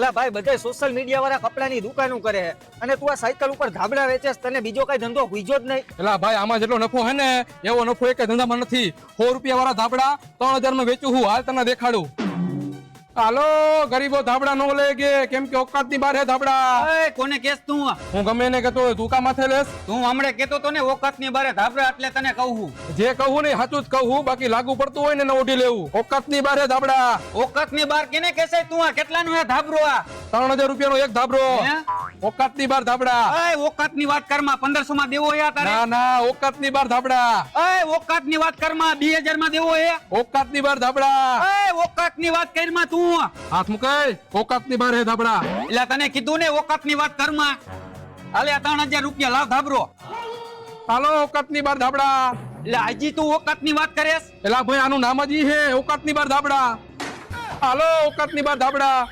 લા ભાઈ બધા સોશિયલ મીડિયા વાળા કપડાની દુકાનો કરે છે અને તું આ સાયકલ ઉપર ધાબળા વેચેસ, તને બીજો કઈ ધંધો હુઈજો જ નહીં? એલા ભાઈ આમાં જેટલો નફો હે ને એવો નફો એક ધંધામાં નથી. 100 રૂપિયા વાળા ધાબળા 3000 માં વેચું હું. હાલ તને દેખાડું. હાલો ગરીબો ધાબળા નો લે કે કેમ કે ઓકાત ની બાર હે ધાબળા. એ કોને કેસ તું? હું ગમે એને કહેતો હોય, તું કા માથે લેસ? તું હમણે કેતો તો ને ઓકાત ની બારે ધાબળા, એટલે તને કહું. જે કહું ને સાચું જ કહું, બાકી લાગુ પડતું હોય ને ન ઉઠી લેવું. ઓકાત ની બાર હે ધાબળા. ઓકાત ની બાર કેને કેસે તું? આ કેટલાનું હે ધાબળો? આ 3000 રૂપિયાનો એક ધાબળો. હે? ઓકાત ની બાર ધાબળા. એ ઓકાત ની વાત કરમાં 1500 માં દેવો હે તારે? ના ના, ઓકાત ની બાર ધાબળા. એ ઓકાત ની વાત કરમાં 2000 માં દેવો હે? ઓકાત ની બાર ધાબળા. એ ઓકાત ની વાત કરમાં તું? હાથ મુકાય. ઓકાત ની બાર હે ધાબળા. એટલે તને કીધું ને ઓકાત ની વાત કરમાં. હાલે 3000 રૂપિયા લાવ ધાબળો. હાલો ઓકાત ની બાર ધાબળા. એટલે હજી તું ઓકાત ની વાત કરેસ? એલા ભાઈ આનું નામ જ ઈ હે, ઓકાત ની બાર ધાબળા. હાલો ઓકાત ની બાર ધાબળા.